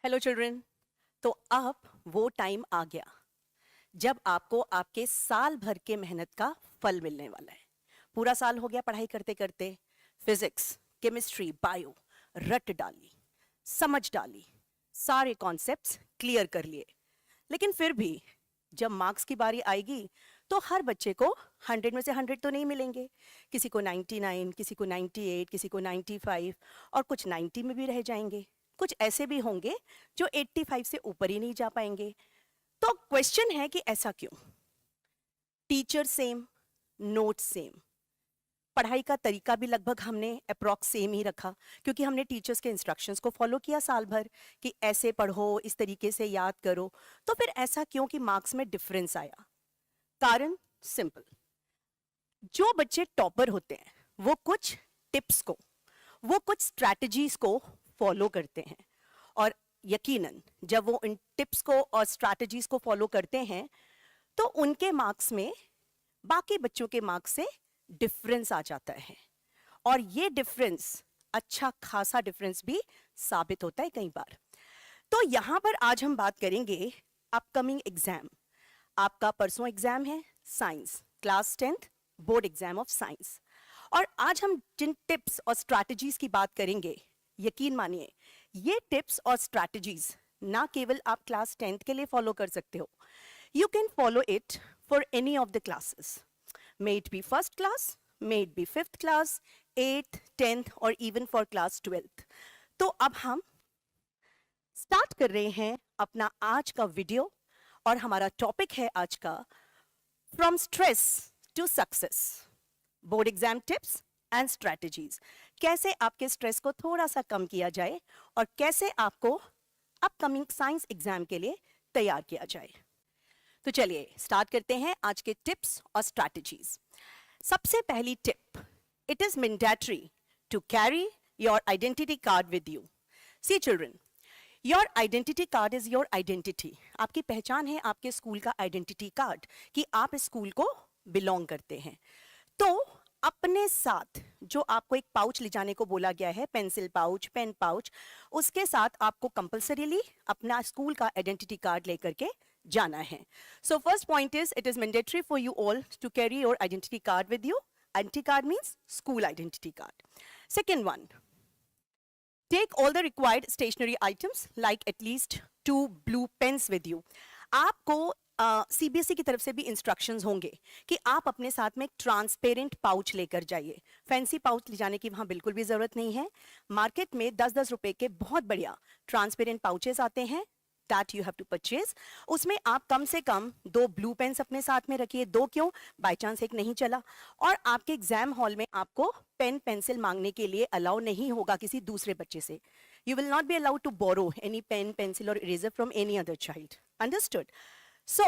Hello children. तो अब वो टाइम आ गया जब आपको आपके साल भर के मेहनत का फल मिलने वाला है। पूरा साल हो गया पढ़ाई करते करते, फिजिक्स, केमिस्ट्री, बायो रट डाली, समझ डाली, सारे कॉन्सेप्ट्स क्लियर कर लिए। लेकिन फिर भी जब मार्क्स की बारी आएगी तो हर बच्चे को 100 में से 100 तो नहीं मिलेंगे। किसी को 99, किसी को 98, किसी को 95 और कुछ 90 में भी रह जाएंगे। कुछ ऐसे भी होंगे जो 85 से ऊपर ही नहीं जा पाएंगे। तो क्वेश्चन है कि ऐसा क्यों? टीचर सेम, नोट सेम, पढ़ाई का तरीका भी लगभग हमने अप्रॉक्स सेम ही रखा, क्योंकि हमने टीचर्स के इंस्ट्रक्शंस को फॉलो किया साल भर कि ऐसे पढ़ो, इस तरीके से याद करो। तो फिर ऐसा क्यों कि मार्क्स में डिफरेंस आया? कारण सिंपल, जो बच्चे टॉपर होते हैं वो कुछ टिप्स को, वो कुछ स्ट्रैटेजीज को फॉलो करते हैं, और यकीनन जब वो इन टिप्स को और स्ट्रैटेजीज को फॉलो करते हैं तो उनके मार्क्स में बाकी बच्चों के मार्क्स से डिफरेंस आ जाता है। और ये डिफरेंस अच्छा खासा डिफरेंस भी साबित होता है कई बार। तो यहां पर आज हम बात करेंगे अपकमिंग एग्जाम। आपका परसों एग्जाम है science, class 10th board exam of science. और आज हम जिन टिप्स और स्ट्रैटेजीज की बात करेंगे, यकीन मानिए ये टिप्स और स्ट्रैटेजीज ना केवल आप क्लास 10th के लिए फॉलो कर सकते हो, you can follow it for any of the classes, may it be first class, may it be fifth class, 8th 10th और इवन फॉर क्लास 12th। तो अब हम स्टार्ट कर रहे हैं अपना आज का वीडियो, और हमारा टॉपिक है आज का from stress to success, board exam tips and strategies. कैसे आपके स्ट्रेस को थोड़ा सा कम किया जाए और कैसे आपको अपकमिंग साइंस एग्जाम के लिए तैयार किया जाए। तो चलिए स्टार्ट करते हैं आज के टिप्स और स्ट्रैटेजीज। सबसे पहली tip, it is mandatory to carry your identity card with you. See children, your identity card is your identity. आपकी पहचान है आपके स्कूल का आइडेंटिटी कार्ड कि आप इस स्कूल को बिलोंग करते हैं। तो अपने साथ जो आपको एक पाउच ले जाने को बोला गया है, पेंसिल पाउच, पेन पाउच, उसके साथ आपको कंपल्सरीली अपना स्कूल का आइडेंटिटी कार्ड लेकर के जाना है। So first point is it is mandatory for you all to carry your identity card with you. Identity card means school identity card. Second one, take all the required stationery items like at least 2 blue pens with you। आपको CBSE की तरफ से भी instructions होंगे कि आप अपने साथ में एक ट्रांसपेरेंट पाउच लेकर जाइए। फैंसी पाउच ले जाने की वहां बिल्कुल भी जरूरत नहीं है। मार्केट में 10-10 रुपए के बहुत बढ़िया ट्रांसपेरेंट पाउचेस आते हैं, that you have to purchase. उसमें आप कम से कम 2 ब्लू पेन्स अपने साथ में रखिए। 2 क्यों? बाय चांस एक नहीं चला। और आपके एग्जाम हॉल में आपको पेन पेंसिल मांगने के लिए अलाउ नहीं होगा किसी दूसरे बच्चे से। You will not be allowed to borrow any pen pencil और eraser from any other child. Understood? So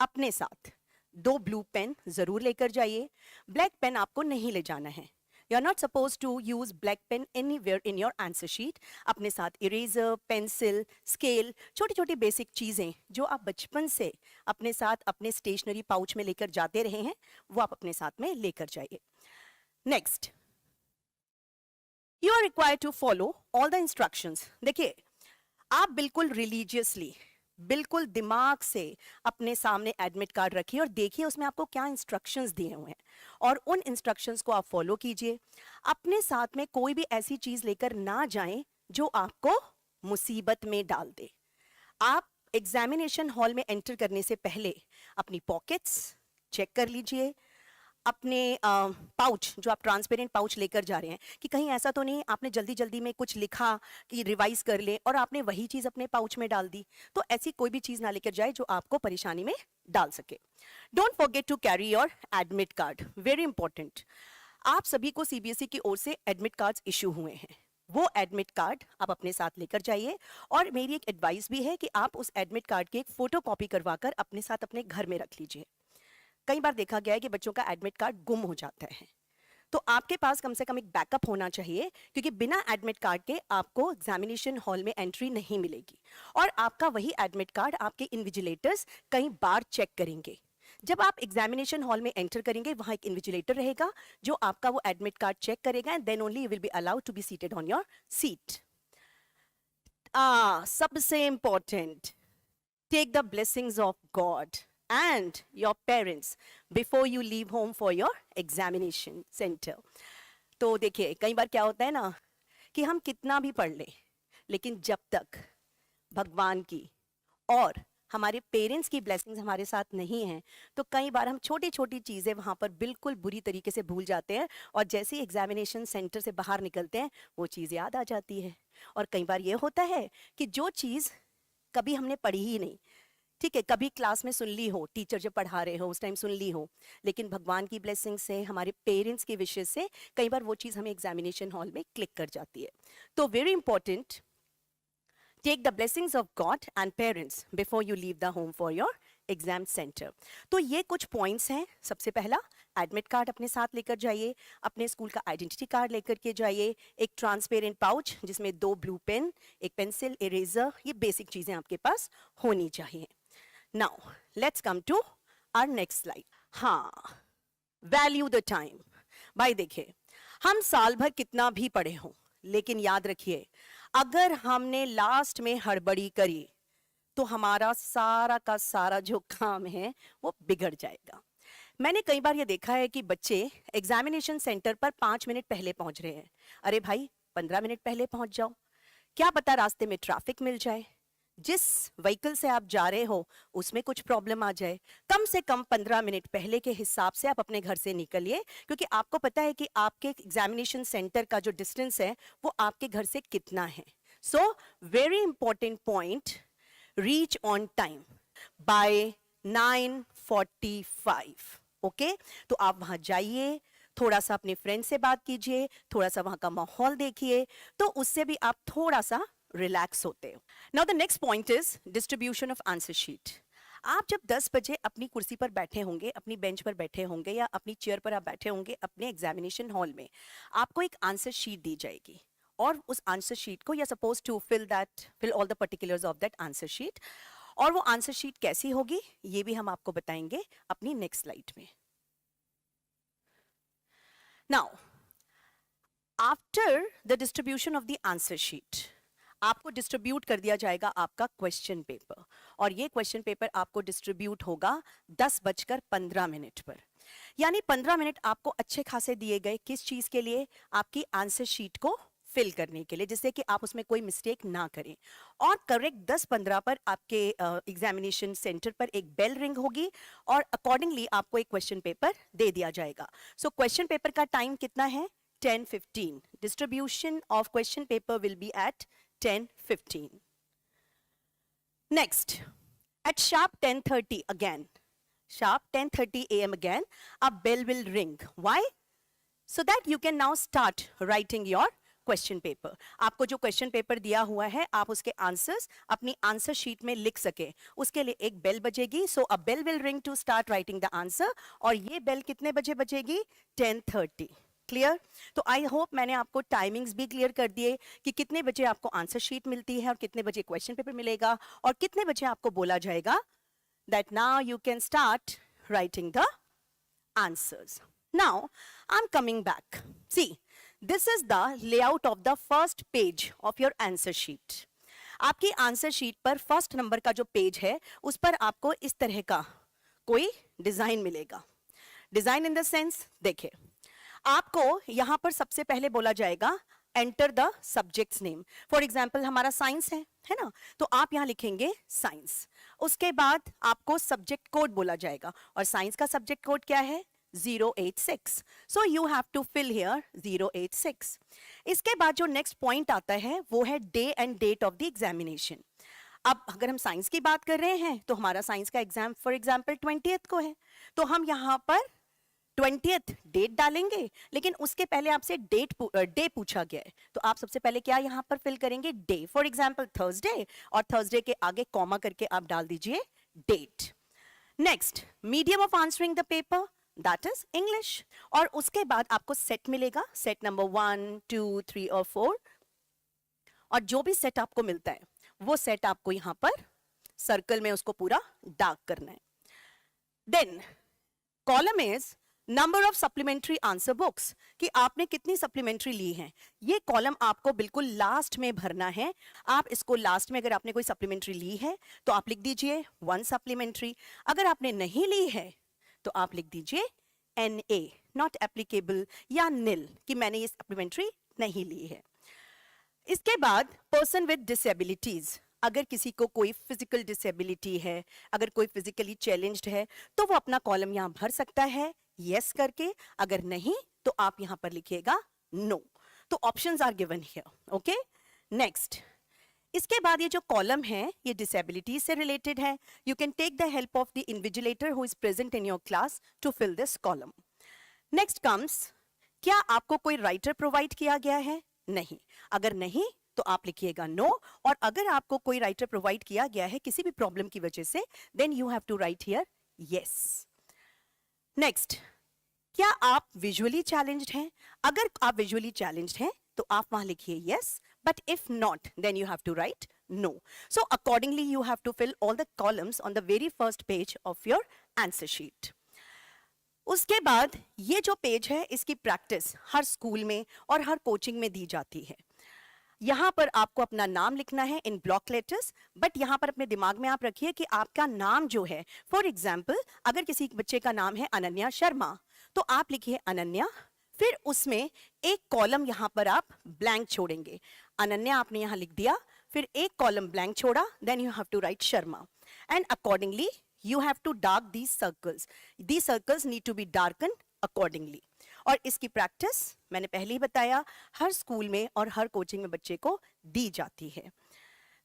अपने साथ 2 ब्लू पेन जरूर लेकर जाइए। ब्लैक पेन आपको नहीं ले जाना है। You are not suppose to use black pen anywhere in your answer sheet. अपने साथ इरेजर, पेंसिल, स्केल, छोटी छोटी बेसिक चीजें जो आप बचपन से अपने साथ अपने स्टेशनरी पाउच में लेकर जाते रहे हैं, वो आप अपने साथ में लेकर जाइए। Next, you are required to follow all the instructions. देखिए, आप बिल्कुल रिलीजियसली, बिल्कुल दिमाग से अपने सामने एडमिट कार्ड रखिए और देखिए उसमें आपको क्या इंस्ट्रक्शंस दिए हुए हैं, और उन इंस्ट्रक्शंस को आप फॉलो कीजिए। अपने साथ में कोई भी ऐसी चीज लेकर ना जाएं जो आपको मुसीबत में डाल दे। आप एग्जामिनेशन हॉल में एंटर करने से पहले अपनी पॉकेट्स चेक कर लीजिए, अपने पाउच जो आप ट्रांसपेरेंट पाउच लेकर जा रहे हैं, कि कहीं ऐसा तो नहीं आपने जल्दी जल्दी में कुछ लिखा कि रिवाइज कर ले और आपने वही चीज अपने पाउच में डाल दी। तो ऐसी कोई भी चीज ना लेकर जाए जो आपको परेशानी में डाल सके। Don't forget to carry your admit card, very important. आप सभी को सीबीएसई की ओर से एडमिट कार्ड्स इशू हुए हैं, वो एडमिट कार्ड आप अपने साथ लेकर जाइए। और मेरी एक एडवाइस भी है कि आप उस एडमिट कार्ड की एक फोटो कॉपी करवाकर अपने साथ अपने घर में रख लीजिए। कई बार देखा गया है कि बच्चों का एडमिट कार्ड गुम हो जाता है, तो आपके पास कम से कम एक बैकअप होना चाहिए, क्योंकि बिना एडमिट कार्ड के आपको एग्जामिनेशन हॉल में एंट्री नहीं मिलेगी। और आपका वही एडमिट कार्ड आपके इन्विजिलेटर्स कई बार चेक करेंगे। जब आप एग्जामिनेशन हॉल में एंटर करेंगे, वहां एक इन्विजिलेटर रहेगा जो आपका वो एडमिट कार्ड चेक करेगा, and then only you will be allowed to be seated on your seat. सबसे important, take the blessings of God and your parents before you leave home for your examination center. तो देखिए कई बार क्या होता है ना कि हम कितना भी पढ़ लें, लेकिन जब तक भगवान की और हमारे पेरेंट्स की ब्लेसिंग्स हमारे साथ नहीं हैं, तो कई बार हम छोटी छोटी चीज़ें वहाँ पर बिल्कुल बुरी तरीके से भूल जाते हैं, और जैसे ही एग्जामिनेशन सेंटर से बाहर निकलते हैं वो चीज़ याद आ जाती है। और कई बार ये होता है कि जो चीज़ कभी हमने पढ़ी ही नहीं, ठीक है, कभी क्लास में सुन ली हो, टीचर जब पढ़ा रहे हो उस टाइम सुन ली हो, लेकिन भगवान की ब्लेसिंग से, हमारे पेरेंट्स की विशेष से कई बार वो चीज़ हमें एग्जामिनेशन हॉल में क्लिक कर जाती है। तो very important, take the blessings of God and parents before you leave the home for your exam centre. तो ये कुछ पॉइंट्स हैं। सबसे पहला, एडमिट कार्ड अपने साथ लेकर जाइए, अपने स्कूल का आइडेंटिटी कार्ड लेकर के जाइए, एक ट्रांसपेरेंट पाउच जिसमें 2 ब्लू पेन, एक पेंसिल, इरेजर, ये बेसिक चीज़ें आपके पास होनी चाहिए। Now let's come to our next slide. हाँ, वैल्यू द टाइम। भाई देखिए, हम साल भर कितना भी पढ़े हों, लेकिन याद रखिए अगर हमने लास्ट में हड़बड़ी करी तो हमारा सारा का सारा जो काम है वो बिगड़ जाएगा। मैंने कई बार ये देखा है कि बच्चे एग्जामिनेशन सेंटर पर 5 मिनट पहले पहुंच रहे हैं। अरे भाई 15 मिनट पहले पहुंच जाओ, क्या पता रास्ते में ट्रैफिक मिल जाए, जिस व्हीकल से आप जा रहे हो उसमें कुछ प्रॉब्लम आ जाए। कम से कम 15 मिनट पहले के हिसाब से आप अपने घर से निकलिए, क्योंकि आपको पता है कि आपके एग्जामिनेशन सेंटर का जो डिस्टेंस है वो आपके घर से कितना है। So very important point, reach on time by 9:45। Okay, तो आप वहां जाइए, थोड़ा सा अपने फ्रेंड से बात कीजिए, थोड़ा सा वहां का माहौल देखिए, तो उससे भी आप थोड़ा सा रिलैक्स होते हो। Now the next point is distribution of answer sheet. आप जब 10 बजे अपनी कुर्सी पर बैठे होंगे, अपनी बेंच पर बैठे होंगे या अपनी चेयर पर आप बैठे होंगे अपने एग्जामिनेशन हॉल में, आपको एक आंसर शीट दी जाएगी, और उस आंसर शीट को you are suppose to fill all the particulars of that answer sheet. और वो आंसर शीट कैसी होगी ये भी हम आपको बताएंगे अपनी नेक्स्ट स्लाइड में। Now after the distribution of the answer sheet, आपको डिस्ट्रीब्यूट कर दिया जाएगा आपका क्वेश्चन पेपर, और ये क्वेश्चन पेपर आपको डिस्ट्रीब्यूट होगा 10:15 पर। यानी 15 मिनट आपको अच्छे खासे दिए गए, किस चीज के लिए? आपकी आंसर शीट को फिल करने के लिए, जिससे कि आप उसमें कोई मिस्टेक ना करें। और करेक्ट 10:15 पर आपके एग्जामिनेशन सेंटर पर एक बेल रिंग होगी, और अकॉर्डिंगली आपको एक क्वेश्चन पेपर दे दिया जाएगा। सो क्वेश्चन पेपर का टाइम कितना है? 10:15। Distribution of question paper will be at 10:15. Next, at sharp 10:30 again, sharp 10:30 a.m. again, a bell will ring. Why? So that you can now start writing your question paper. आपको जो question paper दिया हुआ है आप उसके answers अपनी answer sheet में लिख सके, उसके लिए एक बेल बजेगी। So a bell will ring to start writing the answer, और ये बेल कितने बजे बजेगी? 10:30। क्लियर? तो आई होप मैंने आपको टाइमिंग्स भी क्लियर कर दिए कि कितने बजे आपको आंसर शीट मिलती है और कितने बजे क्वेश्चन पेपर मिलेगा, और कितने बजे आपको बोला जाएगा that now you can start writing the answers. Now I am coming back. See, this is the layout of the first page of your answer sheet. आपकी आंसर शीट पर फर्स्ट नंबर का जो पेज है उस पर आपको इस तरह का कोई डिजाइन मिलेगा। डिजाइन इन द सेंस, देखिए आपको यहां पर सबसे पहले बोला जाएगा enter the subjects name. For example हमारा साइंस है ना, तो आप यहां लिखेंगे साइंस। उसके बाद आपको सब्जेक्ट कोड बोला जाएगा, और साइंस का सब्जेक्ट कोड क्या है? 086। So you have to fill here 086। इसके बाद जो नेक्स्ट पॉइंट आता है वो है day and date of the examination. अब अगर हम साइंस की बात कर रहे हैं तो हमारा साइंस का एग्जाम फॉर एग्जाम्पल 20th को है, तो हम यहाँ पर 20th डेट डालेंगे, लेकिन उसके पहले आपसे डे पूछा गया है, तो आप सबसे पहले क्या यहाँ पर फिल करेंगे? डे। फॉर एग्जाम्पल थर्सडे, और थर्सडे के आगे कॉमा करके आप डाल दीजिए date. Next, medium of answering the paper, that is English. और उसके बाद आपको सेट मिलेगा, सेट नंबर 1, 2, 3 और 4, और जो भी सेट आपको मिलता है वो सेट आपको यहाँ पर सर्कल में उसको पूरा डार्क करना है। Then column is number of supplementary answer books, कि आपने कितनी सप्लीमेंट्री ली हैं, ये कॉलम आपको बिल्कुल लास्ट में भरना है। आप इसको लास्ट में, अगर आपने कोई सप्लीमेंट्री ली है तो आप लिख दीजिए 1 सप्लीमेंट्री, अगर आपने नहीं ली है तो आप लिख दीजिए NA, नॉट एप्लीकेबल, या निल, कि मैंने ये सप्लीमेंट्री नहीं ली है। इसके बाद पर्सन विद डिसेबिलिटीज, अगर किसी को कोई फिजिकल डिसेबिलिटी है, अगर कोई फिजिकली चैलेंज्ड है, तो वो अपना कॉलम यहाँ भर सकता है यस करके, अगर नहीं तो आप यहाँ पर लिखिएगा नो। तो options are given here, okay. Next, इसके बाद ये जो कॉलम है ये डिसेबिलिटी से रिलेटेड है। You can take the help of the invigilator who is present in your class to fill this column. Next comes, क्या आपको कोई राइटर प्रोवाइड किया गया है? नहीं, अगर नहीं तो आप लिखिएगा नो, और अगर आपको कोई राइटर प्रोवाइड किया गया है किसी भी प्रॉब्लम की वजह से, then you have to write here yes. Next, क्या आप विजुअली चैलेंज्ड हैं? अगर आप विजुअली चैलेंज्ड हैं तो आप वहां लिखिए yes, but if not then you have to write no. So accordingly you have to fill all the columns on the very first page of your answer sheet. उसके बाद ये जो पेज है इसकी प्रैक्टिस हर स्कूल में और हर coaching में दी जाती है। यहाँ पर आपको अपना नाम लिखना है इन ब्लॉक लेटर्स, बट यहाँ पर अपने दिमाग में आप रखिए कि आपका नाम जो है, फॉर एग्जाम्पल अगर किसी बच्चे का नाम है अनन्या शर्मा तो आप लिखिए अनन्या, फिर उसमें एक कॉलम यहाँ पर आप ब्लैंक छोड़ेंगे। अनन्या आपने यहाँ लिख दिया, फिर एक कॉलम ब्लैंक छोड़ा, then you have to write Sharma, and accordingly you have to dark these circles. These circles need to be darkened accordingly. और इसकी प्रैक्टिस मैंने पहले ही बताया हर स्कूल में और हर कोचिंग में बच्चे को दी जाती है।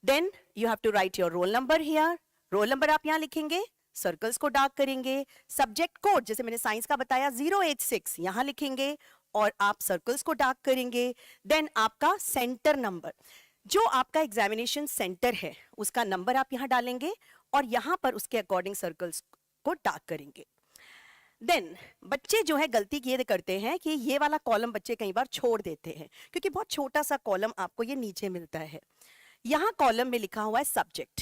Then you have to write your roll number here. Roll number आप यहाँ लिखेंगे, सर्कल्स को डार्क करेंगे, सब्जेक्ट कोड जैसे मैंने साइंस का बताया 086 यहाँ लिखेंगे और आप सर्कल्स को डार्क करेंगे। देन आपका सेंटर नंबर, जो आपका एग्जामिनेशन सेंटर है उसका नंबर आप यहाँ डालेंगे और यहाँ पर उसके अकॉर्डिंग सर्कल्स को डार्क करेंगे। देन बच्चे जो है गलती ये करते हैं कि ये वाला कॉलम बच्चे कई बार छोड़ देते हैं क्योंकि बहुत छोटा सा कॉलम आपको ये नीचे मिलता है। यहाँ कॉलम में लिखा हुआ है सब्जेक्ट।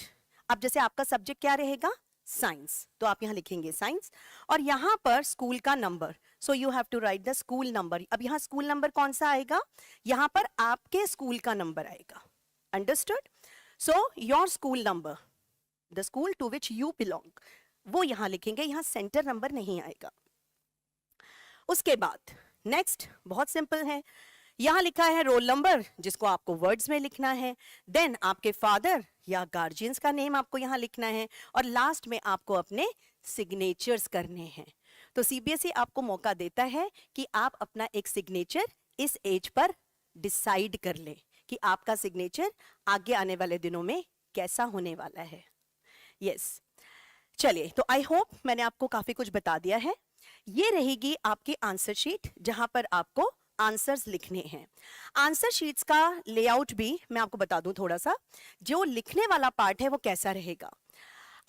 अब जैसे आपका सब्जेक्ट क्या रहेगा, साइंस, तो आप यहाँ लिखेंगे साइंस और यहाँ पर स्कूल का number, so you have to write the school number. अब यहाँ स्कूल नंबर कौन सा आएगा, यहाँ पर आपके स्कूल का नंबर आएगा। Understood? So your school number, the school to which you belong, वो यहाँ लिखेंगे, यहाँ सेंटर नंबर नहीं आएगा। उसके बाद नेक्स्ट बहुत सिंपल है, यहाँ लिखा है रोल नंबर जिसको आपको वर्ड्स में लिखना है। देन आपके फादर या गार्जियंस का नेम आपको यहाँ लिखना है और लास्ट में आपको अपने सिग्नेचर्स करने हैं। तो सीबीएसई आपको मौका देता है कि आप अपना एक सिग्नेचर इस एज पर डिसाइड कर लें कि आपका सिग्नेचर आगे आने वाले दिनों में कैसा होने वाला है। यस, चलिए, तो आई होप मैंने आपको काफी कुछ बता दिया है। ये रहेगी आपकी आंसर शीट जहां पर आपको आंसर्स लिखने हैं। आंसर शीट्स का लेआउट भी मैं आपको बता दूं थोड़ा सा, जो लिखने वाला पार्ट है वो कैसा रहेगा।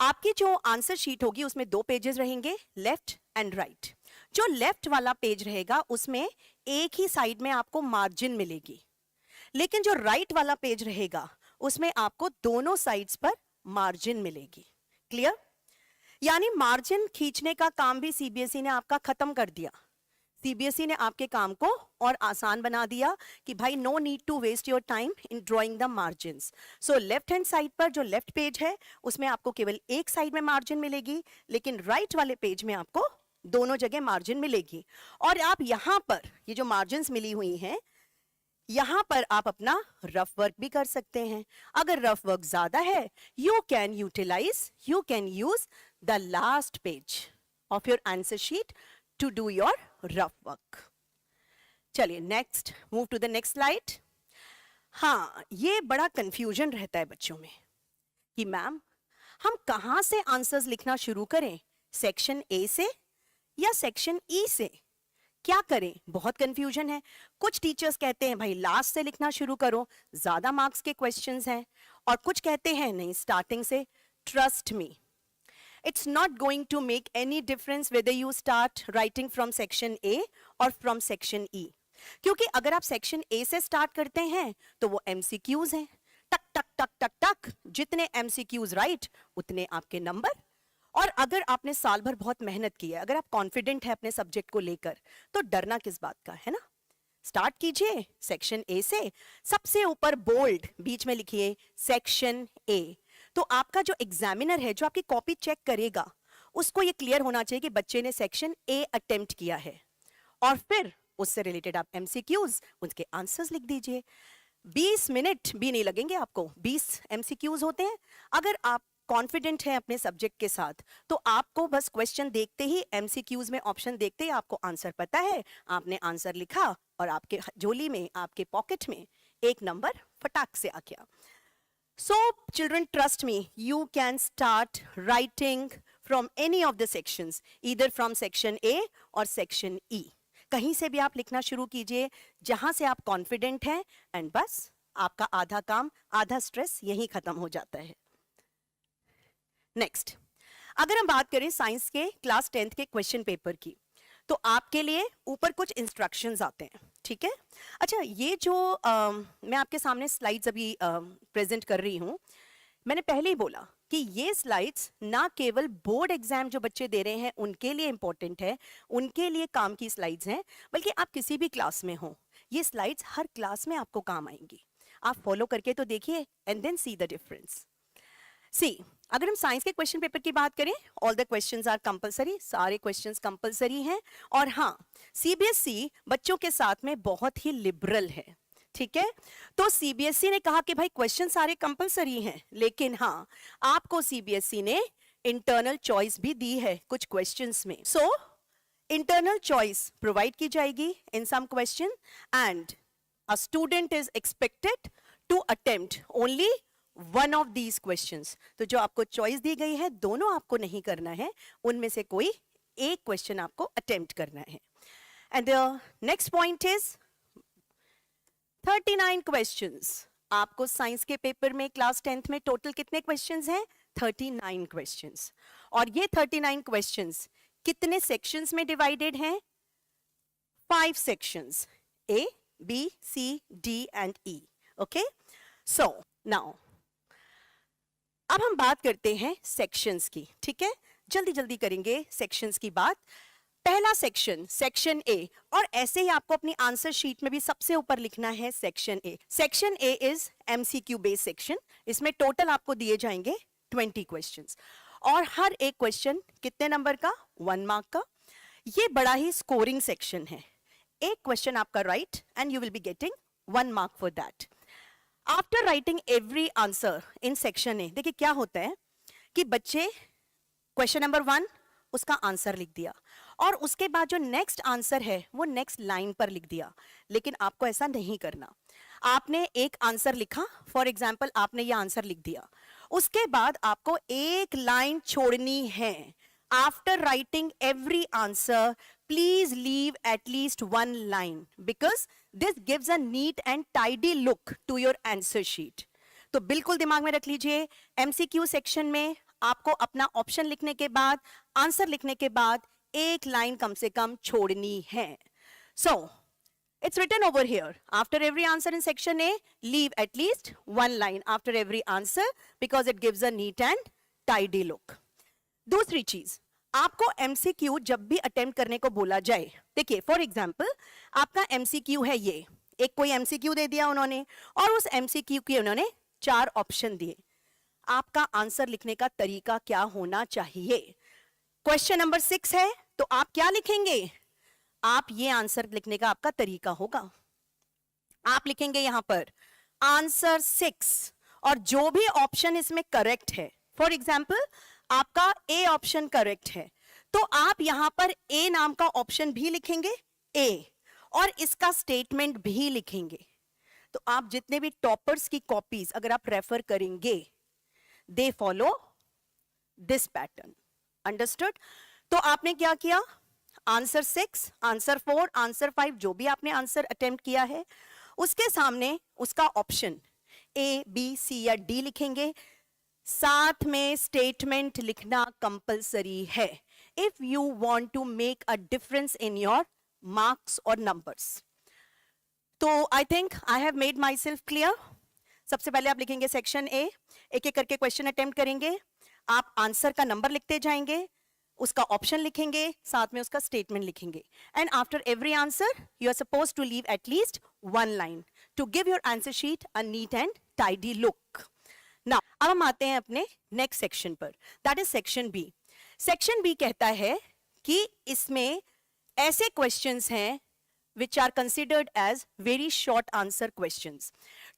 आपकी जो आंसर शीट होगी उसमें 2 पेजेस रहेंगे, लेफ्ट एंड राइट। जो लेफ्ट वाला पेज रहेगा उसमें एक ही साइड में आपको मार्जिन मिलेगी, लेकिन जो राइट वाला पेज रहेगा उसमें आपको दोनों साइड्स पर मार्जिन मिलेगी। क्लियर? यानी मार्जिन खींचने का काम भी सीबीएसई ने आपका खत्म कर दिया। सीबीएसई ने आपके काम को और आसान बना दिया कि भाई no need to waste your time in drawing the margins. So left hand side पर जो लेफ्ट पेज है उसमें आपको केवल एक साइड में मार्जिन मिलेगी, लेकिन राइट वाले पेज में आपको दोनों जगह मार्जिन मिलेगी। और आप यहाँ पर ये जो मार्जिन्स मिली हुई हैं यहाँ पर आप अपना रफ वर्क भी कर सकते हैं। अगर रफ वर्क ज्यादा है you can use the last page of your answer sheet to do your rough work. चलिए next, move to the next slide. हाँ, ये बड़ा कंफ्यूजन रहता है बच्चों में कि मैम हम कहाँ से आंसर्स लिखना शुरू करें, सेक्शन ए से या सेक्शन ई से, क्या करें? बहुत कंफ्यूजन है। कुछ टीचर्स कहते हैं भाई लास्ट से लिखना शुरू करो, ज्यादा मार्क्स के क्वेश्चंस हैं, और कुछ कहते हैं नहीं स्टार्टिंग से। Trust me, it's not going to make any difference whether you start writing from section A or from section E, क्योंकि अगर आप सेक्शन A से स्टार्ट करते हैं तो वो MCQs हैं, टक टक टक टक टक, जितने MCQs राइट उतने आपके नंबर। और अगर आपने साल भर बहुत मेहनत की है, अगर आप कॉन्फिडेंट है अपने सब्जेक्ट को लेकर, तो डरना किस बात का है ना। स्टार्ट कीजिए सेक्शन ए से, सबसे ऊपर बोल्ड बीच में लिखिए सेक्शन ए। तो आपका जो एग्जामिनर है, जो आपकी कॉपी चेक करेगा, उसको ये क्लियर होना चाहिए कि बच्चे ने सेक्शन ए अटेम्प्ट किया है। और फिर उससे रिलेटेड आप एमसीक्यूज, उनके आंसर्स लिख दीजिए। 20 मिनट भी नहीं लगेंगे आपको, 20 एमसीक्यूज होते हैं। अगर आप कॉन्फिडेंट है अपने सब्जेक्ट के साथ, तो आपको बस क्वेश्चन देखते ही, एमसीक्यूज में ऑप्शन देखते ही आपको आंसर पता है, आपने आंसर लिखा और आपके झोली में, आपके पॉकेट में एक नंबर फटाक से आ गया। So children, trust me, you can start writing from any of the sections, either from section A or section E. कहीं से भी आप लिखना शुरू कीजिए जहां से आप कॉन्फिडेंट हैं, एंड बस आपका आधा काम, आधा स्ट्रेस यहीं खत्म हो जाता है। नेक्स्ट, अगर हम बात करें साइंस के क्लास 10th के क्वेश्चन पेपर की, तो आपके लिए ऊपर कुछ इंस्ट्रक्शंस आते हैं, ठीक है। अच्छा, ये जो मैं आपके सामने स्लाइड्स अभी प्रेजेंट कर रही हूँ, मैंने पहले ही बोला कि ये स्लाइड्स ना केवल बोर्ड एग्जाम जो बच्चे दे रहे हैं उनके लिए इंपॉर्टेंट है, उनके लिए काम की स्लाइड्स हैं, बल्कि आप किसी भी क्लास में हो, ये स्लाइड्स हर क्लास में आपको काम आएंगी। आप फॉलो करके तो देखिए, and then see the difference. See, अगर हम साइंस के क्वेश्चन पेपर की बात करें, all the questions are compulsory, सारे क्वेश्चंस कंपलसरी हैं। और हाँ, सीबीएसई बच्चों के साथ में बहुत ही लिबरल है, ठीक है। तो सीबीएसई ने कहा कि भाई क्वेश्चन सारे कंपलसरी हैं, लेकिन हाँ, आपको सीबीएसई ने इंटरनल चॉइस भी दी है कुछ क्वेश्चंस में। सो इंटरनल चॉइस प्रोवाइड की जाएगी in some question, and a student is expected to attempt only one of these questions. तो जो आपको चॉइस दी गई है, दोनों आपको नहीं करना है, उनमें से कोई एक क्वेश्चन आपको अटेम्प्ट करना है। And next point is 39 questions. आपको साइंस के पेपर में क्लास 10th में टोटल कितने क्वेश्चंस हैं? 39 क्वेश्चंस। और ये 39 क्वेश्चंस कितने सेक्शंस में डिवाइडेड हैं? 5 sections, A, B, C, D and E. Okay, so now अब हम बात करते हैं सेक्शंस की, ठीक है। जल्दी जल्दी करेंगे सेक्शंस की बात। पहला सेक्शन, सेक्शन ए, और ऐसे ही आपको अपनी आंसर शीट में भी सबसे ऊपर लिखना है section A. Section A is MCQ based section. इसमें टोटल आपको दिए जाएंगे 20 क्वेश्चंस, और हर एक क्वेश्चन कितने नंबर का? 1 मार्क का। ये बड़ा ही स्कोरिंग सेक्शन है। एक क्वेश्चन आपका right and you will be getting 1 mark for that. After writing every answer in section A, देखिए क्या होता है कि बच्चे क्वेश्चन नंबर 1 उसका आंसर लिख दिया, और उसके बाद जो नेक्स्ट आंसर है वो नेक्स्ट लाइन पर लिख दिया। लेकिन आपको ऐसा नहीं करना। आपने एक आंसर लिखा, फॉर एग्जाम्पल आपने ये आंसर लिख दिया, उसके बाद आपको एक लाइन छोड़नी है। After writing every answer, please leave at least 1 line because this gives a neat and tidy look to your answer sheet. तो बिल्कुल दिमाग में रख लीजिए, एमसीक्यू सेक्शन में आपको अपना ऑप्शन लिखने के बाद, आंसर लिखने के बाद एक लाइन कम से कम छोड़नी है। So it's written over here, after every answer in section A, leave at least 1 line after every answer because it gives a neat and tidy look. दूसरी चीज, आपको एमसीक्यू जब भी अटेम्प्ट करने को बोला जाए, देखिए फॉर एग्जांपल आपका एमसीक्यू है, ये एक कोई एमसीक्यू दे दिया उन्होंने, और उस एमसीक्यू के उन्होंने 4 ऑप्शन दिए। आपका आंसर लिखने का तरीका क्या होना चाहिए? क्वेश्चन नंबर 6 है, तो आप क्या लिखेंगे? आप ये आंसर लिखने का आपका तरीका होगा, आप लिखेंगे यहां पर आंसर 6, और जो भी ऑप्शन इसमें करेक्ट है, फॉर एग्जाम्पल आपका ए ऑप्शन करेक्ट है, तो आप यहां पर ए नाम का ऑप्शन भी लिखेंगे, ए, और इसका स्टेटमेंट भी लिखेंगे। तो आप जितने भी टॉपर्स की कॉपीज अगर आप रेफर करेंगे, they follow this pattern, understood. तो आपने क्या किया? आंसर 6, आंसर 4, आंसर 5, जो भी आपने आंसर अटेम्प्ट किया है, उसके सामने उसका ऑप्शन ए, बी, सी या डी लिखेंगे। साथ में स्टेटमेंट लिखना कंपलसरी है if you want to make a difference in your marks और नंबर्स। तो I think I have made myself clear. सबसे पहले आप लिखेंगे सेक्शन ए, एक एक करके क्वेश्चन अटेम्प्ट करेंगे, आप आंसर का नंबर लिखते जाएंगे, उसका ऑप्शन लिखेंगे, साथ में उसका स्टेटमेंट लिखेंगे, and after every answer you are suppose to leave at least one line to give your answer sheet a neat and tidy look. Now अब हम आते हैं अपने नेक्स्ट सेक्शन पर, that is section B. Section B कहता है कि इसमें ऐसे क्वेश्चंस हैं which are considered as very short answer questions.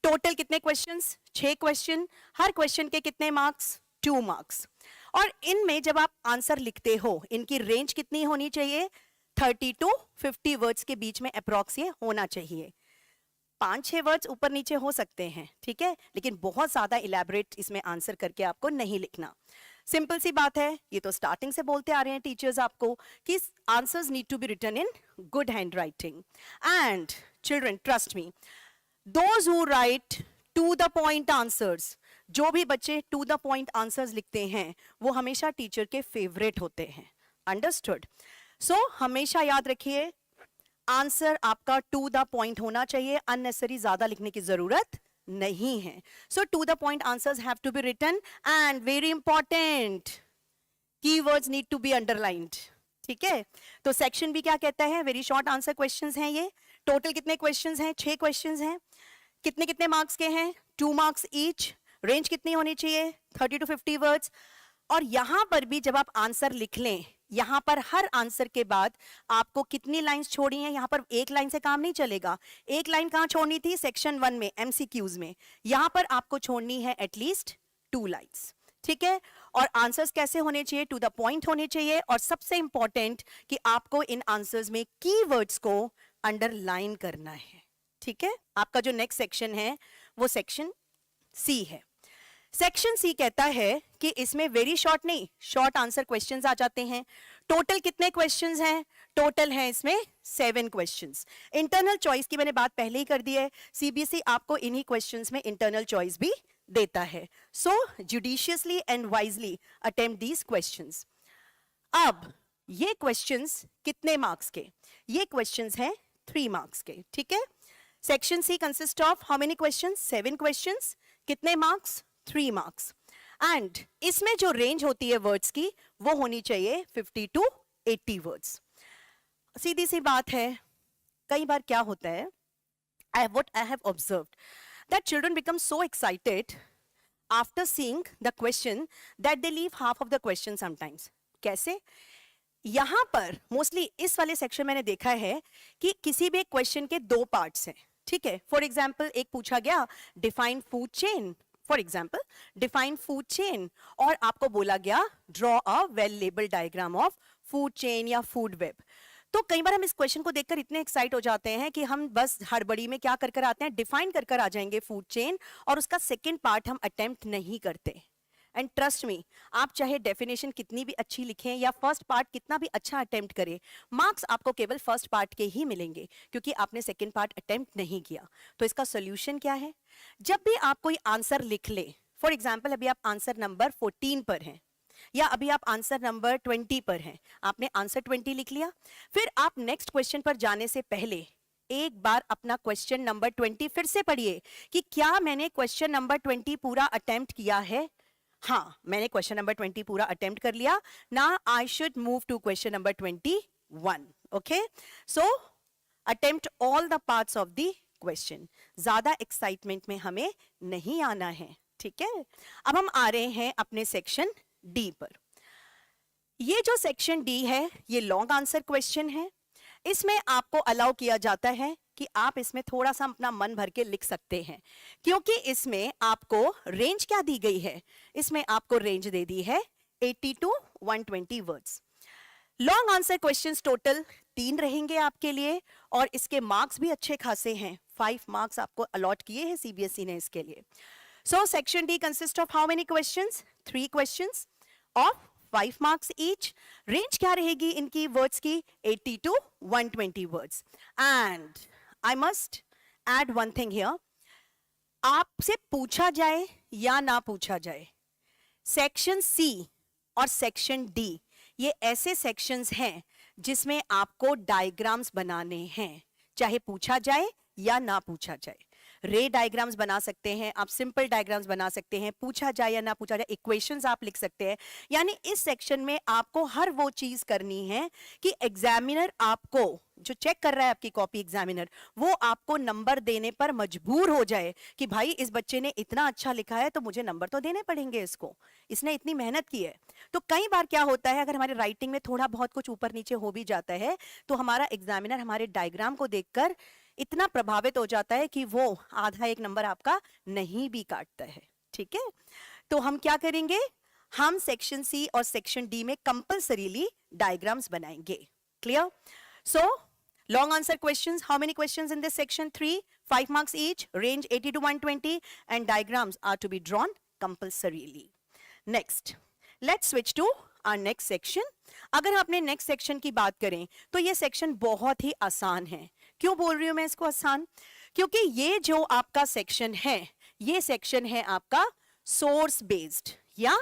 Total कितने क्वेश्चंस? 6 क्वेश्चन. हर क्वेश्चन के कितने मार्क्स? 2 मार्क्स. और इनमें जब आप आंसर लिखते हो, इनकी रेंज कितनी होनी चाहिए? 30 to 50 वर्ड्स के बीच में अप्रॉक्स ये होना चाहिए. 5-6 वर्ड्स ऊपर नीचे हो सकते हैं, ठीक है, लेकिन बहुत ज्यादा इलेबोरेट इसमें आंसर करके आपको नहीं लिखना. सिंपल सी बात है, ये तो स्टार्टिंग से बोलते आ रहे हैं टीचर्स आपको कि answers need to be written in good handwriting. And children trust me, those who write to the point answers, जो भी बच्चे टू द पॉइंट आंसर्स लिखते हैं वो हमेशा टीचर के फेवरेट होते हैं. अंडरस्टूड? सो हमेशा याद रखिए, आंसर आपका टू द पॉइंट होना चाहिए, अननेसेसरी ज्यादा लिखने की जरूरत नहीं है. So to the point answers have to be written and very important keywords need to be underlined. ठीक है, तो सेक्शन बी क्या कहता है? वेरी शॉर्ट आंसर क्वेश्चंस हैं ये. टोटल कितने क्वेश्चंस हैं? 6 क्वेश्चंस हैं. कितने कितने मार्क्स के हैं? 2 मार्क्स ईच. रेंज कितनी होनी चाहिए? 30 to 50 वर्ड्स. और यहां पर भी जब आप आंसर लिख लें, यहां पर हर आंसर के बाद आपको कितनी लाइंस छोड़ी हैं? यहां पर एक लाइन से काम नहीं चलेगा. एक लाइन कहां छोड़नी थी? सेक्शन 1 में एमसीक्यूज में. यहां पर आपको छोड़नी है एटलीस्ट 2 लाइंस. ठीक है, और आंसर्स कैसे होने चाहिए? टू द पॉइंट होने चाहिए. और सबसे इंपॉर्टेंट कि आपको इन आंसर्स में कीवर्ड्स को अंडरलाइन करना है. ठीक है, आपका जो नेक्स्ट सेक्शन है वो सेक्शन सी है. सेक्शन सी कहता है कि इसमें वेरी शॉर्ट नहीं, शॉर्ट आंसर क्वेश्चंस आ जाते हैं. टोटल कितने क्वेश्चंस हैं? टोटल है इसमें 7 क्वेश्चंस. इंटरनल चॉइस की मैंने बात पहले ही कर दी है. सीबीएसई आपको इन्हीं क्वेश्चंस में इंटरनल चॉइस भी देता है. So judiciously and wisely attempt these questions. अब ये क्वेश्चंस कितने मार्क्स के? ये क्वेश्चंस हैं 3 मार्क्स के. ठीक है, section C consist of how many questions? 7 questions. कितने मार्क्स? 3 मार्क्स. एंड इसमें जो रेंज होती है वर्ड्स की वो होनी चाहिए 50 to 80 वर्ड्स. सीधी सी बात है, कई बार क्या होता है, what I have observed that children become so excited after seeing the question that they leave half of the question sometimes. कैसे? यहां पर मोस्टली इस वाले सेक्शन मैंने देखा है कि किसी भी क्वेश्चन के 2 पार्ट्स हैं. ठीक है, फॉर एग्जाम्पल एक पूछा गया define food chain, for example define food chain, और आपको बोला गया draw a well label diagram of food chain या फूड वेब. तो कई बार हम इस क्वेश्चन को देखकर इतने एक्साइट हो जाते हैं कि हम बस हड़बड़ी में क्या कर कर आते हैं, डिफाइन कर कर आ जाएंगे फूड चेन, और उसका सेकेंड पार्ट हम अटेम्प्ट नहीं करते. एंड ट्रस्ट मी, आप चाहे डेफिनेशन कितनी भी अच्छी लिखें या फर्स्ट पार्ट कितना भी अच्छा अटेम्प्ट करें, मार्क्स आपको केवल फर्स्ट पार्ट के ही मिलेंगे क्योंकि आपने सेकंड पार्ट अटेम्प्ट नहीं किया. तो इसका सोल्यूशन क्या है? जब भी आप कोई आंसर लिख ले, फॉर एग्जाम्पल अभी आप आंसर नंबर 14 पर हैं या अभी आप आंसर नंबर 20 पर हैं, आपने आंसर 20 लिख लिया, फिर आप नेक्स्ट क्वेश्चन पर जाने से पहले एक बार अपना क्वेश्चन नंबर 20 फिर से पढ़िए कि क्या मैंने क्वेश्चन नंबर 20 पूरा अटेम्प्ट किया है. हाँ, मैंने क्वेश्चन नंबर 20 पूरा अटेम्प्ट कर लिया. ना I should move to question number 21. Okay, so attempt all the parts of the question. ज्यादा एक्साइटमेंट में हमें नहीं आना है. ठीक है, अब हम आ रहे हैं अपने सेक्शन डी पर. ये जो सेक्शन डी है ये लॉन्ग आंसर क्वेश्चन है. इसमें आपको अलाउ किया जाता है कि आप इसमें थोड़ा सा अपना मन भर के लिख सकते हैं, क्योंकि इसमें आपको रेंज क्या दी गई है? इसमें आपको रेंज दे दी है 80 to 120 words. Long answer questions total 3 रहेंगे आपके लिए, और इसके मार्क्स भी अच्छे खासे हैं. 5 मार्क्स आपको अलॉट किए हैं सीबीएसई ने इसके लिए. So section D consist of how many questions? 3 questions of 5 marks each. Range क्या रहेगी इनकी वर्ड्स की? 80 to 120 words. And I must add one thing here, आपसे पूछा जाए या ना पूछा जाए, सेक्शन सी और सेक्शन डी ये ऐसे सेक्शंस हैं जिसमें आपको डायग्राम्स बनाने हैं, चाहे पूछा जाए या ना पूछा जाए. रे डायग्राम्स बना सकते हैं, आप सिंपल डायग्राम्स बना सकते हैं, पूछा जाए या ना पूछा जाए इक्वेशंस आप लिख सकते हैं। यानी इस सेक्शन में आपको हर वो चीज करनी है कि एग्जामिनर आपको, जो चेक कर रहा है आपकी कॉपी एग्जामिनर, वो आपको नंबर देने पर मजबूर हो जाए कि भाई इस बच्चे ने इतना अच्छा लिखा है तो मुझे नंबर तो देने पड़ेंगे इसको, इसने इतनी मेहनत की है। तो कई बार क्या होता है, अगर हमारे राइटिंग में थोड़ा बहुत कुछ ऊपर नीचे हो भी जाता है तो हमारा एग्जामिनर हमारे डायग्राम को देखकर इतना प्रभावित हो जाता है कि वो आधा एक नंबर आपका नहीं भी काटता है। ठीक है, तो हम क्या करेंगे, हम सेक्शन सी और सेक्शन डी में कंपल्सरीली डायग्राम्स बनाएंगे। Clear? So long answer questions, how many questions in this section? 3, 5 marks each, range 80 to 120, and diagrams are to be drawn compulsorily. Next, let's switch to our next section. अगर आपने next section की बात करें तो ये section बहुत ही आसान है। क्यों बोल रही हूं मैं इसको आसान? क्योंकि ये जो आपका section है, ये section है आपका source based या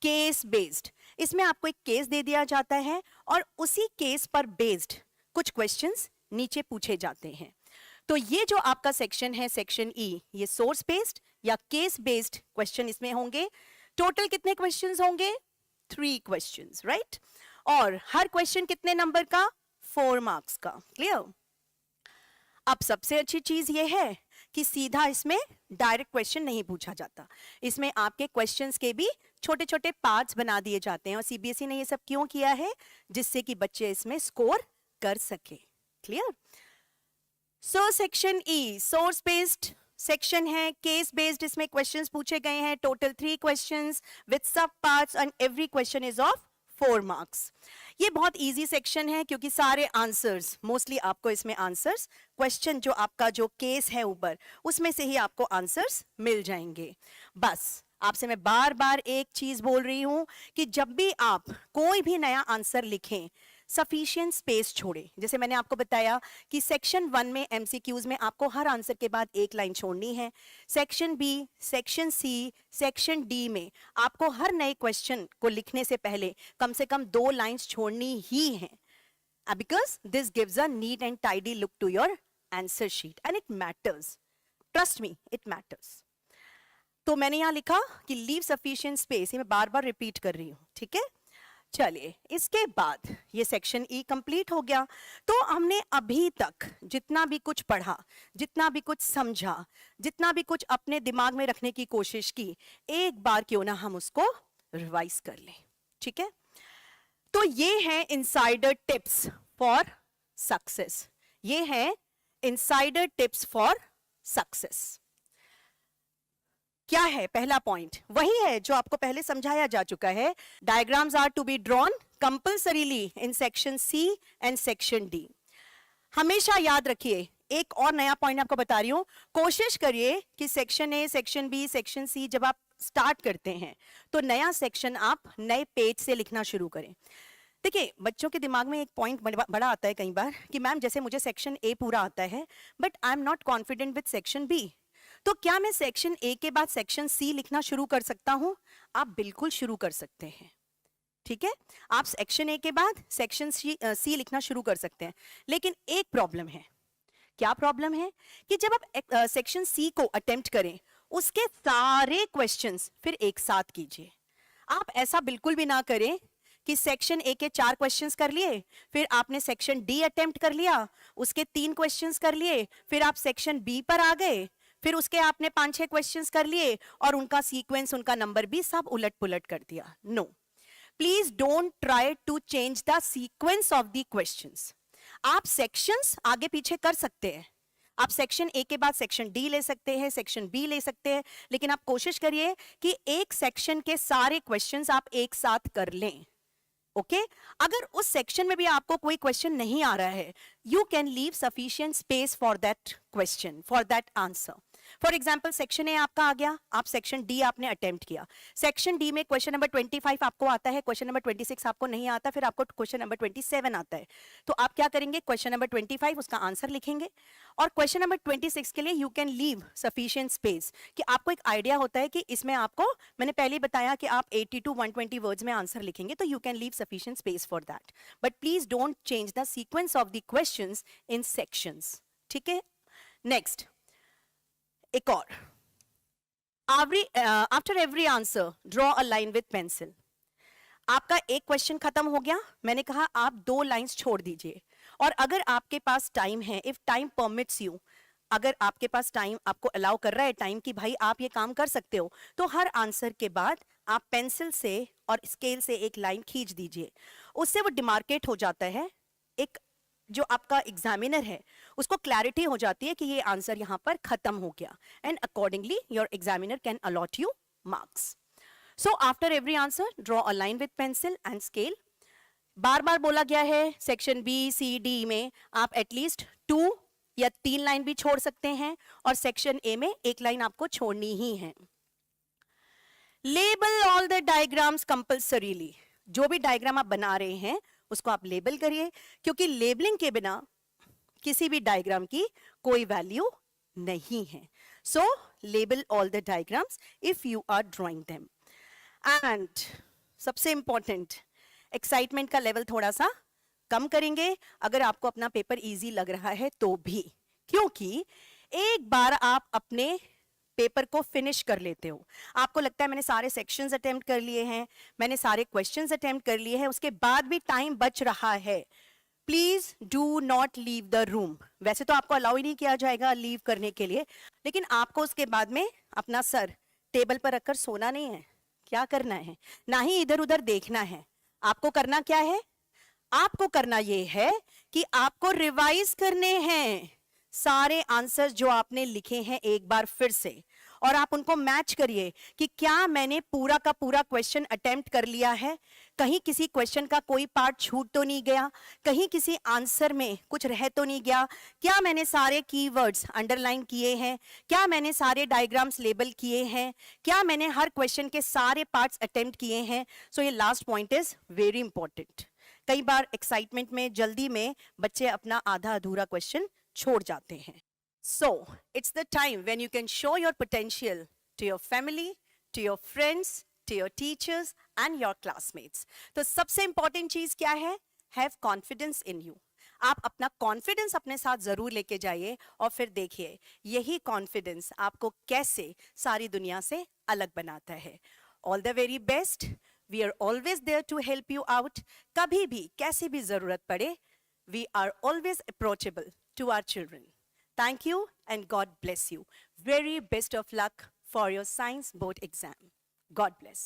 केस बेस्ड। इसमें आपको एक केस दे दिया जाता है और उसी केस पर बेस्ड कुछ क्वेश्चंस नीचे पूछे जाते हैं। तो ये जो आपका सेक्शन है, सेक्शन ई, ये सोर्स बेस्ड या केस बेस्ड क्वेश्चन इसमें होंगे। टोटल कितने क्वेश्चंस होंगे? 3 क्वेश्चंस, राइट? और हर क्वेश्चन कितने नंबर का? 4 मार्क्स का। क्लियर? अब सबसे अच्छी चीज ये है कि सीधा इसमें डायरेक्ट क्वेश्चन नहीं पूछा जाता, इसमें आपके क्वेश्चंस के भी छोटे छोटे पार्ट्स बना दिए जाते हैं। और सीबीएसई ने ये सब क्यों किया है? जिससे कि बच्चे इसमें स्कोर कर सके। Clear? So section E source based section है, केस बेस्ड, इसमें क्वेश्चंस पूछे गए हैं, टोटल 3 क्वेश्चंस विद सब parts and every question is of 4 marks. ये बहुत इजी सेक्शन है क्योंकि सारे आंसर्स, मोस्टली आपको इसमें आंसर्स, क्वेश्चन जो आपका जो केस है ऊपर, उसमें से ही आपको आंसर्स मिल जाएंगे। बस आपसे मैं बार बार एक चीज बोल रही हूं कि जब भी आप कोई भी नया आंसर लिखें, सफिशिएंट स्पेस छोड़े। जैसे मैंने आपको बताया कि सेक्शन 1 में एमसीक्यूज में आपको हर आंसर के बाद एक लाइन छोड़नी है। Section B, section C, section D में आपको हर नए क्वेश्चन को लिखने से पहले कम से कम 2 लाइंस छोड़नी ही है, because this gives a neat and tidy look to your answer sheet and it matters, trust me it matters. तो मैंने यहां लिखा कि लीव सफिशिएंट स्पेस, ये मैं बार बार रिपीट कर रही हूं। ठीक है, चलिए इसके बाद ये सेक्शन ई कंप्लीट हो गया। तो हमने अभी तक जितना भी कुछ पढ़ा, जितना भी कुछ समझा, जितना भी कुछ अपने दिमाग में रखने की कोशिश की, एक बार क्यों ना हम उसको रिवाइज कर लें। ठीक है, तो ये है इनसाइडर टिप्स फॉर सक्सेस। ये है इनसाइडर टिप्स फॉर सक्सेस। क्या है पहला पॉइंट? वही है जो आपको पहले समझाया जा चुका है। Diagrams are to be drawn compulsorily in section C and section D. हमेशा याद रखिए, एक और नया पॉइंट आपको बता रही हूं, कोशिश करिए कि section A, section B, section C जब आप स्टार्ट करते हैं तो नया सेक्शन आप नए पेज से लिखना शुरू करें। देखिए, बच्चों के दिमाग में एक पॉइंट बड़ा आता है कई बार कि मैम जैसे मुझे सेक्शन ए पूरा आता है but I am not confident with section B, तो क्या मैं सेक्शन ए के बाद सेक्शन सी लिखना शुरू कर सकता हूं? आप बिल्कुल शुरू कर सकते हैं। ठीक है, आप सेक्शन ए के बाद सेक्शन सी लिखना शुरू कर सकते हैं। लेकिन एक प्रॉब्लम है। क्या प्रॉब्लम है? कि जब आप सेक्शन सी को अटेम्प्ट करें, उसके सारे क्वेश्चंस फिर एक साथ कीजिए। आप ऐसा बिल्कुल भी ना करें कि सेक्शन ए के 4 क्वेश्चंस कर लिए, फिर आपने सेक्शन डी अटेम्प्ट कर लिया, उसके 3 क्वेश्चंस कर लिए, फिर आप सेक्शन बी पर आ गए, फिर उसके आपने 5-6 क्वेश्चंस कर लिए और उनका सीक्वेंस, उनका नंबर भी सब उलट पुलट कर दिया। No, please don't try to change the sequence of the questions. आप सेक्शंस आगे पीछे कर सकते हैं, आप सेक्शन ए के बाद सेक्शन डी ले सकते हैं, सेक्शन बी ले सकते हैं, लेकिन आप कोशिश करिए कि एक सेक्शन के सारे क्वेश्चंस आप एक साथ कर लें। ओके, अगर उस सेक्शन में भी आपको कोई क्वेश्चन नहीं आ रहा है, you can leave sufficient space for that question, for that answer. For example section A आपका आ गया, आप सेक्शन डी आपने अटेम्प्ट किया, सेक्शन डी में क्वेश्चन नंबर 25 आपको आता है, क्वेश्चन नंबर 26 आपको नहीं आता, फिर आपको क्वेश्चन नंबर 27 आता है। तो आप क्या करेंगे? क्वेश्चन नंबर 25 उसका आंसर लिखेंगे और क्वेश्चन नंबर 26 के लिए you can leave sufficient space, कि आपको एक आइडिया होता है कि इसमें आपको, मैंने पहले बताया कि आप 80 to 120 वर्ड्स में आंसर लिखेंगे, तो you can leave sufficient space for that, but please don't change the sequence of the questions in sections. ठीक है, नेक्स्ट, एक और, after every answer draw a line with pencil. आपका एक क्वेश्चन खत्म हो गया, मैंने कहा आप 2 लाइंस छोड़ दीजिए, और अगर आपके पास टाइम है, इफ टाइम परमिट्स यू, अगर आपके पास टाइम आपको अलाउ कर रहा है टाइम कि भाई आप ये काम कर सकते हो, तो हर आंसर के बाद आप पेंसिल से और स्केल से एक लाइन खींच दीजिए। उससे वो डिमार्केट हो जाता है, एक जो आपका एग्जामिनर है उसको क्लैरिटी हो जाती है कि ये आंसर यहां पर खत्म हो गया, and accordingly your examiner can allot you marks. So after every answer draw a line with pencil and scale. बार बार बोला गया है सेक्शन बी सी डी में आप एटलीस्ट 2 या 3 लाइन भी छोड़ सकते हैं, और सेक्शन ए में 1 लाइन आपको छोड़नी ही है। Label all the diagrams compulsorily. जो भी डायग्राम आप बना रहे हैं उसको आप लेबल करिए, क्योंकि लेबलिंग के बिना किसी भी डायग्राम की कोई वैल्यू नहीं है। So label all the diagrams if you are drawing them. And सबसे इंपॉर्टेंट, एक्साइटमेंट का लेवल थोड़ा सा कम करेंगे अगर आपको अपना पेपर इजी लग रहा है तो भी, क्योंकि एक बार आप अपने पेपर को फिनिश कर लेते हो, आपको लगता है मैंने सारे सेक्शंस अटेम्प्ट कर लिए हैं, मैंने सारे क्वेश्चंस अटेम्प्ट कर लिए हैं, उसके बाद भी टाइम बच रहा है, please do not leave the room. वैसे तो आपको अलाउ ही नहीं किया जाएगा लीव करने के लिए, लेकिन आपको उसके बाद में अपना सर टेबल पर रखकर सोना नहीं है। क्या करना है, ना ही इधर उधर देखना है। आपको करना क्या है, आपको करना यह है कि आपको रिवाइज करने हैं सारे आंसर्स जो आपने लिखे हैं एक बार फिर से, और आप उनको मैच करिए कि क्या मैंने पूरा का पूरा क्वेश्चन अटेम्प्ट कर लिया है, कहीं किसी क्वेश्चन का कोई पार्ट छूट तो नहीं गया, कहीं किसी आंसर में कुछ रह तो नहीं गया, क्या मैंने सारे कीवर्ड्स अंडरलाइन किए हैं, क्या मैंने सारे डायग्राम्स लेबल किए हैं, क्या मैंने हर क्वेश्चन के सारे पार्ट्स अटेम्प्ट किए हैं। सो ये last point is very important. कई बार एक्साइटमेंट में, जल्दी में बच्चे अपना आधा अधूरा क्वेश्चन छोड़ जाते हैं। So, it's the time when you can show your potential to your family, to your friends, to your teachers and your classmates. तो सबसे important चीज क्या है? Have confidence in you. आप अपना कॉन्फिडेंस अपने साथ जरूर लेके जाइए, और फिर देखिए यही कॉन्फिडेंस आपको कैसे सारी दुनिया से अलग बनाता है। All the very best. We are always there to help you out. कभी भी कैसी भी जरूरत पड़े, we are always approachable to our children. Thank you and God bless you. Very best of luck for your science board exam. God bless.